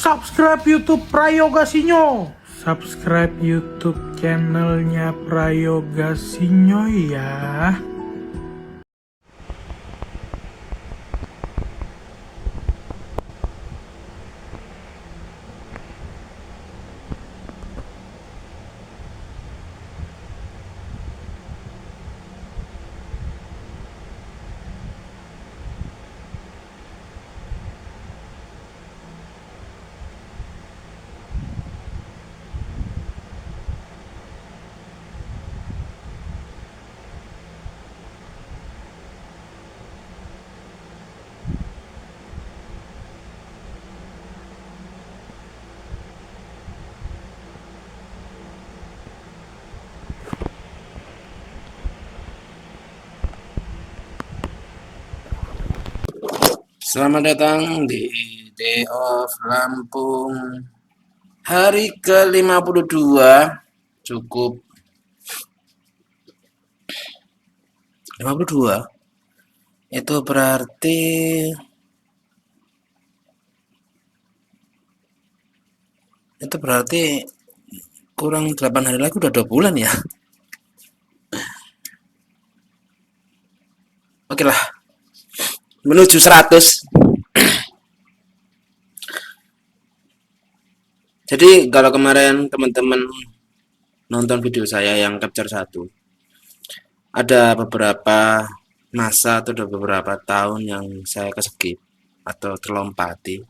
subscribe YouTube Prayoga Sinyo. Subscribe YouTube channelnya Prayoga Sinyo ya. Selamat datang di Day of Lampung hari ke-52. Cukup 52. Itu berarti kurang 8 hari lagi udah 2 bulan ya. Oke lah. Menuju 100. Jadi kalau kemarin teman-teman nonton video saya yang capture 1, ada beberapa masa atau ada beberapa tahun yang saya keskip atau terlompati.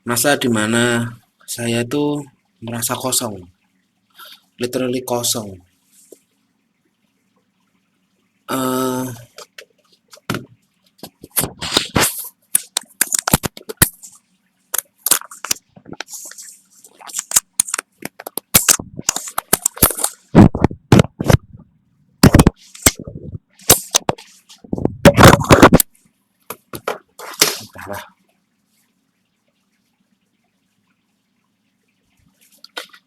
Masa dimana saya itu merasa kosong, literally kosong. Entahlah.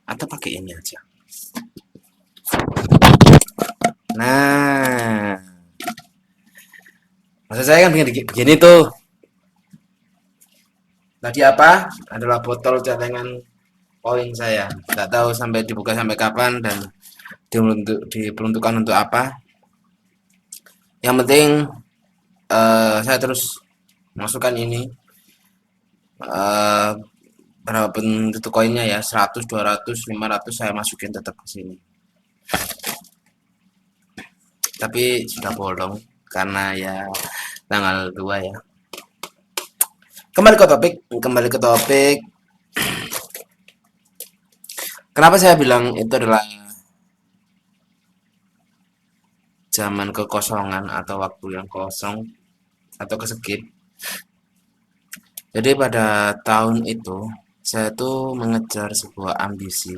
Atau pakai ini aja. Nah, maksud saya kan begini tuh. Tadi apa? Adalah botol celengan koin saya. Nggak tahu sampai dibuka sampai kapan dan diperuntukkan untuk apa. Yang penting saya terus masukkan ini. Berapa bentuk koinnya ya? 100, 200, 500 saya masukin tetap ke sini. Tapi sudah bolong karena ya tanggal 2 ya. Kembali ke topik. Kenapa saya bilang itu adalah zaman kekosongan atau waktu yang kosong atau keskip. Jadi pada tahun itu saya tuh mengejar sebuah ambisi.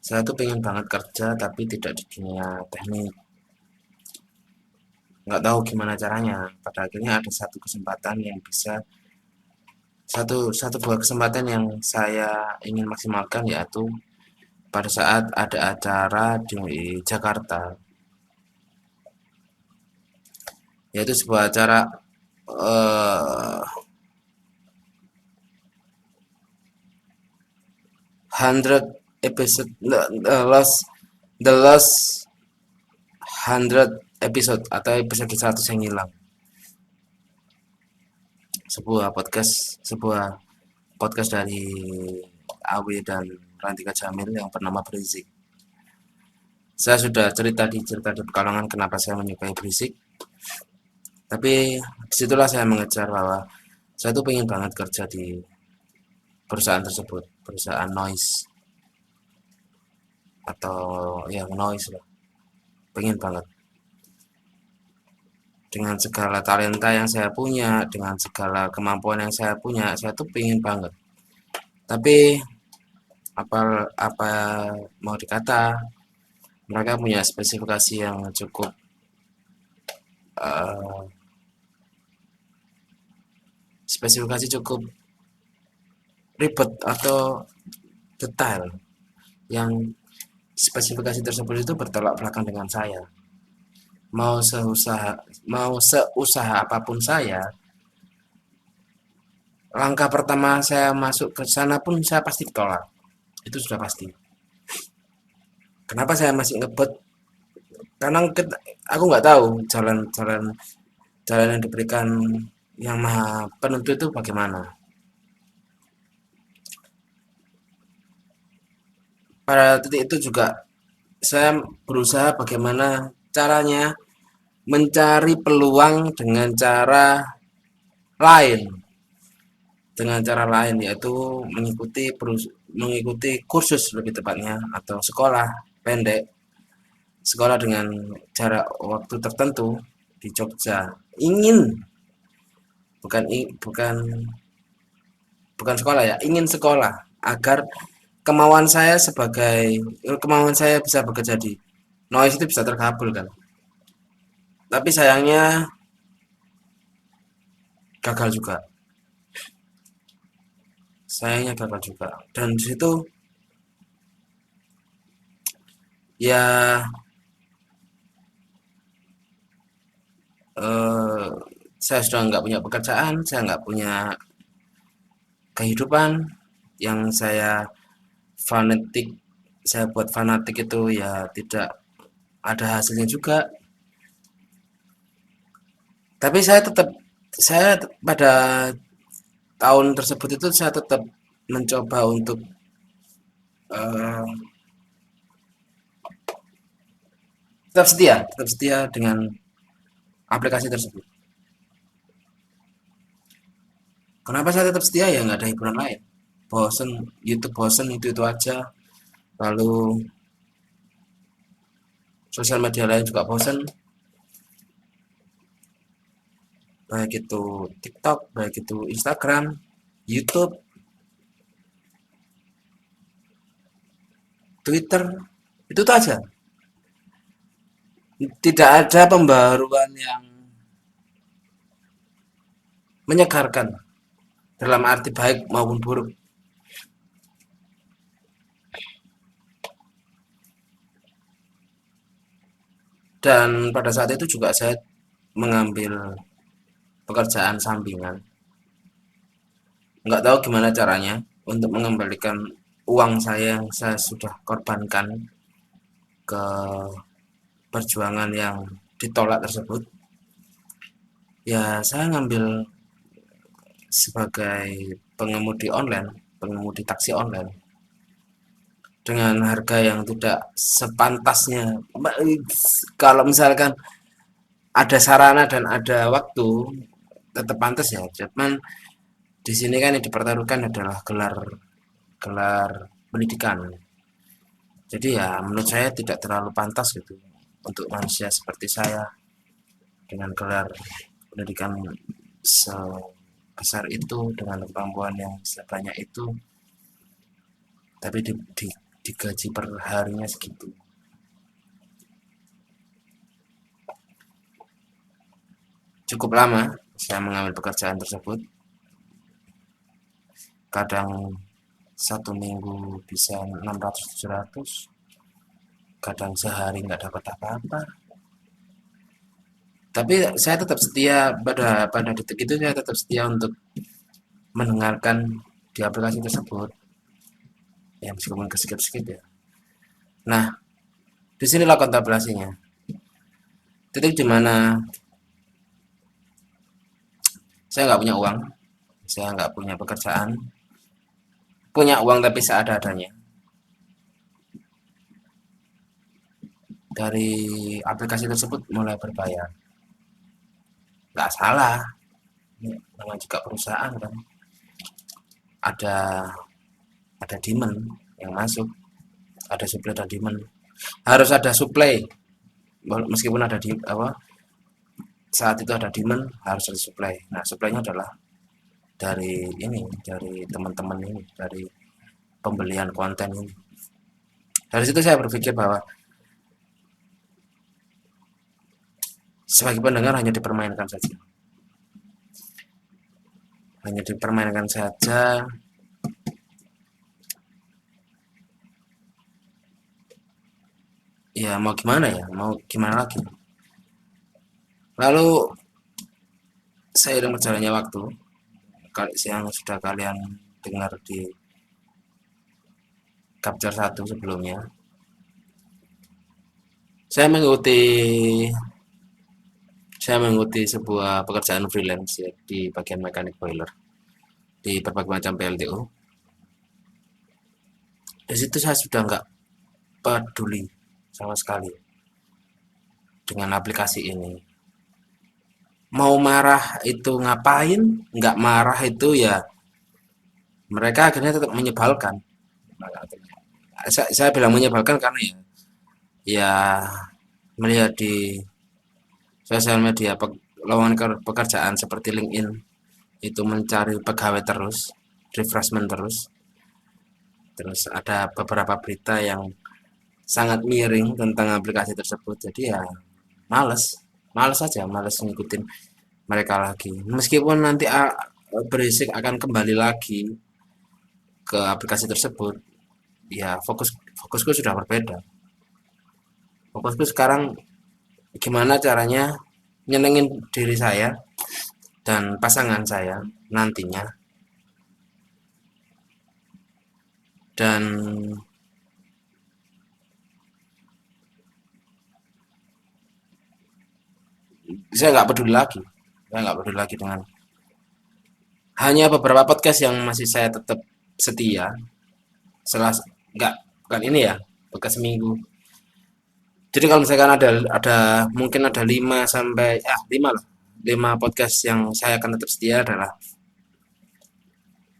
Saya tuh pengen banget kerja tapi tidak di dunia teknik. Nggak tahu gimana caranya. Pada akhirnya ada satu buah kesempatan yang saya ingin maksimalkan, yaitu pada saat ada acara di Jakarta, yaitu sebuah acara 100 episode, the last 100 episode atau episode 100 yang hilang. Sebuah podcast dari Awi dan Rantika Jamil yang bernama Berisik. Saya sudah cerita di pekalongan kenapa saya menyukai Berisik. Tapi disitulah saya mengejar bahwa saya tuh pengen banget kerja di perusahaan tersebut, perusahaan noise atau yang noise lah. Pengen banget. Dengan segala talenta yang saya punya, dengan segala kemampuan yang saya punya, saya tuh pengen banget. Tapi apa mau dikata, mereka punya spesifikasi yang cukup ribet atau detail, yang spesifikasi tersebut itu bertolak belakang dengan saya. Mau seusaha apapun saya, langkah pertama saya masuk ke sana pun saya pasti ditolak. Itu sudah pasti. Kenapa saya masih ngebet? Karena aku nggak tahu jalan-jalan jalan yang diberikan yang maha penentu itu bagaimana. Pada titik itu juga saya berusaha bagaimana caranya mencari peluang lain dengan cara lain yaitu mengikuti kursus lebih tepatnya atau sekolah pendek, sekolah dengan jarak waktu tertentu di Jogja. Ingin bukan bukan bukan sekolah ya, ingin sekolah agar kemauan saya bisa bekerja di noise itu bisa terkabul kan. Tapi sayangnya gagal juga. Sayangnya gagal juga. Dan di situ ya eh, saya sudah nggak punya pekerjaan, saya nggak punya kehidupan yang fanatik saya buat fanatik itu ya tidak ada hasilnya juga. Tapi saya pada tahun tersebut itu saya tetap mencoba untuk eh, tetap setia dengan aplikasi tersebut. Kenapa saya tetap setia? Ya nggak ada hiburan lain. Bosen, YouTube bosen itu aja. Lalu sosial media lain juga bosen. Baik itu TikTok, baik itu Instagram, YouTube, Twitter, itu tuh aja. Tidak ada pembaruan yang menyegarkan dalam arti baik maupun buruk. Dan pada saat itu juga saya mengambil pekerjaan sampingan. Nggak tahu gimana caranya untuk mengembalikan uang saya yang saya sudah korbankan ke perjuangan yang ditolak tersebut. Ya saya ngambil sebagai pengemudi taksi online dengan harga yang tidak sepantasnya. Kalau misalkan ada sarana dan ada waktu, tetap pantas ya. Cuman di sini kan yang dipertaruhkan adalah gelar gelar pendidikan. Jadi ya menurut saya tidak terlalu pantas gitu untuk manusia seperti saya dengan gelar pendidikan sebesar itu dengan kemampuan yang sebanyak itu, tapi digaji per harinya segitu. Cukup lama saya mengambil pekerjaan tersebut. Kadang satu minggu bisa 600-700, kadang sehari nggak dapat apa-apa. Tapi saya tetap setia pada detik itu, saya tetap setia untuk mendengarkan di aplikasi tersebut. Ya meskipun keskip-skip ya. Nah, disinilah kontemplasinya. Titik dimana saya nggak punya uang, saya nggak punya pekerjaan, punya uang tapi seada-adanya. Dari aplikasi tersebut mulai berbayar. Nggak salah, ini namanya juga perusahaan kan. Ada ada demand yang masuk, ada supply dan demand. Harus ada supply, meskipun ada di apa saat itu ada demand harus ada supply. Nah, supply-nya adalah dari teman-teman ini, dari pembelian konten ini. Dari situ saya berpikir bahwa sebagai pendengar hanya dipermainkan saja. Hanya dipermainkan saja. Ya mau gimana ya, mau gimana lagi. Lalu seiring berjalannya waktu, yang sudah kalian dengar di Capture 1 sebelumnya. Saya mengikuti sebuah pekerjaan freelance ya, di bagian mekanik boiler di berbagai macam PLTU. Di situ saya sudah nggak peduli sama sekali dengan aplikasi ini. Mau marah itu ngapain, nggak marah itu ya mereka akhirnya tetap menyebalkan. Saya bilang menyebalkan karena ya melihat di sosial media lowongan pekerjaan seperti LinkedIn itu mencari pegawai terus, refreshment terus. Terus ada beberapa berita yang sangat miring tentang aplikasi tersebut. Jadi ya males ngikutin mereka lagi. Meskipun nanti berisik akan kembali lagi ke aplikasi tersebut, ya fokusku sudah berbeda. Fokusku sekarang gimana caranya nyenengin diri saya dan pasangan saya nantinya, dan saya nggak peduli lagi dengan hanya beberapa podcast yang masih saya tetap setia. Nggak, bukan ini ya, podcast seminggu. Jadi kalau misalkan ada mungkin ada 5 sampai 5 podcast yang saya akan tetap setia adalah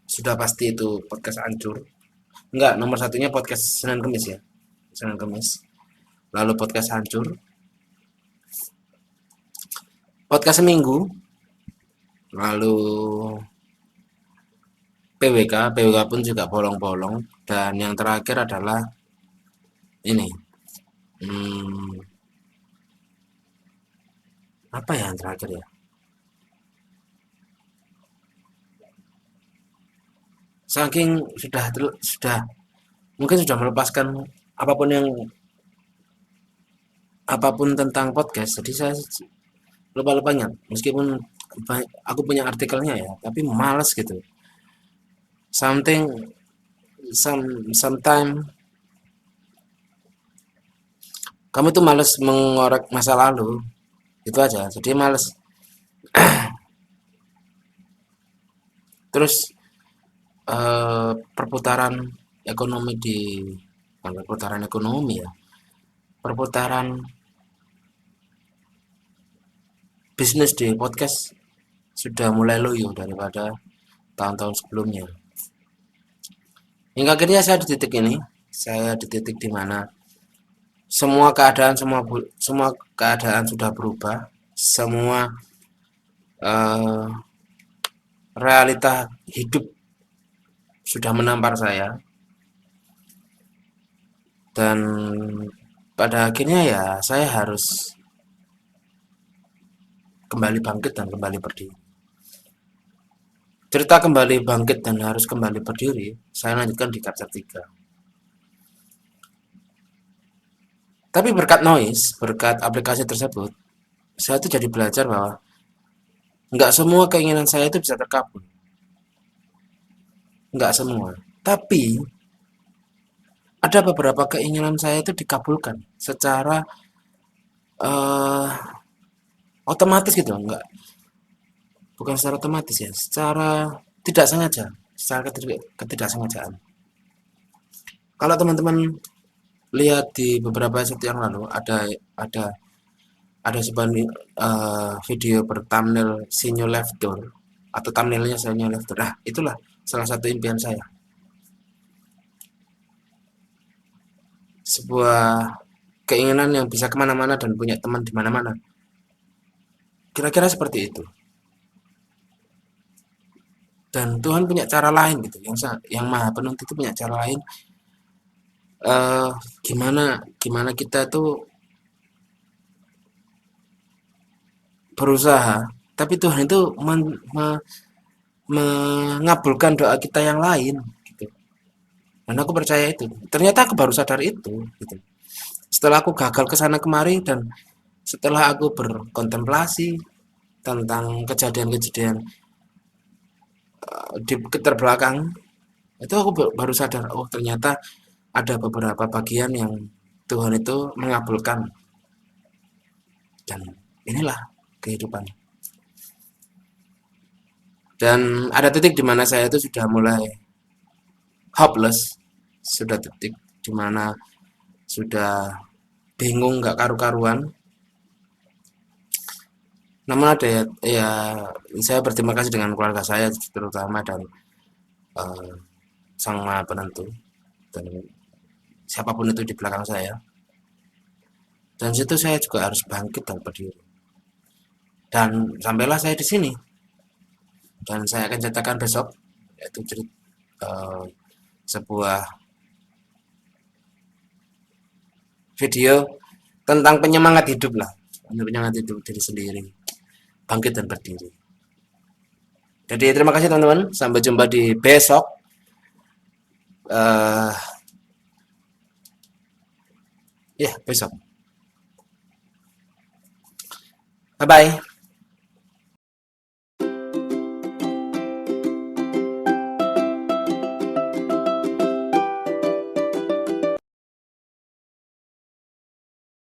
sudah pasti itu podcast Ancur. Enggak, nomor satunya podcast Senin Kemis ya. Senin Kemis. Lalu podcast Hancur. Podcast seminggu. Lalu PWK pun juga bolong-bolong. Dan yang terakhir adalah ini. Apa ya yang terakhir ya? Saking sudah mungkin sudah melepaskan apapun tentang podcast, jadi saya lupa-lupanya. Meskipun aku punya artikelnya ya, tapi males gitu. Sometime kamu tuh males mengorek masa lalu, itu aja. Jadi males. Terus perputaran ekonomi bukan perputaran ekonomi ya, perputaran bisnis di podcast sudah mulai loyo daripada tahun-tahun sebelumnya. Hingga akhirnya saya di titik di mana semua keadaan sudah berubah, semua realita hidup sudah menampar saya, dan pada akhirnya ya saya harus kembali bangkit dan kembali berdiri. Cerita kembali bangkit dan harus kembali berdiri saya lanjutkan di Capture 3. Tapi berkat aplikasi tersebut, saya tuh jadi belajar bahwa nggak semua keinginan saya itu bisa terkabul. Nggak semua. Tapi ada beberapa keinginan saya itu dikabulkan secara otomatis gitu. Bukan secara otomatis ya, secara tidak sengaja, secara ketidaksengajaan. Kalau teman-teman lihat di beberapa episode yang lalu ada sebuah video berthumbnail See Your Left Door atau thumbnailnya See Your Left Door. Nah, itulah salah satu impian saya. Sebuah keinginan yang bisa kemana-mana dan punya teman di mana-mana. Kira-kira seperti itu. Dan Tuhan punya cara lain gitu, yang Maha Penuntut itu punya cara lain. Gimana kita tuh berusaha, tapi Tuhan itu mengabulkan doa kita yang lain gitu. Dan aku percaya itu. Ternyata aku baru sadar itu gitu. Setelah aku gagal ke sana kemari dan setelah aku berkontemplasi tentang kejadian-kejadian di terbelakang itu aku baru sadar, oh ternyata ada beberapa bagian yang Tuhan itu mengabulkan, dan inilah kehidupan. Dan ada titik di mana saya itu sudah mulai hopeless, sudah titik di mana sudah bingung nggak karu-karuan. Namun ada ya, saya berterima kasih dengan keluarga saya terutama, dan eh, sang maha penentu, dan siapapun itu di belakang saya. Dan situ saya juga harus bangkit dan berdiri. Dan sampailah saya di sini. Dan saya akan ceritakan besok, yaitu sebuah video tentang penyemangat hidup lah, penyemangat hidup diri sendiri, bangkit dan berdiri. Jadi terima kasih teman-teman, sampai jumpa di besok. Ya besok. Bye bye.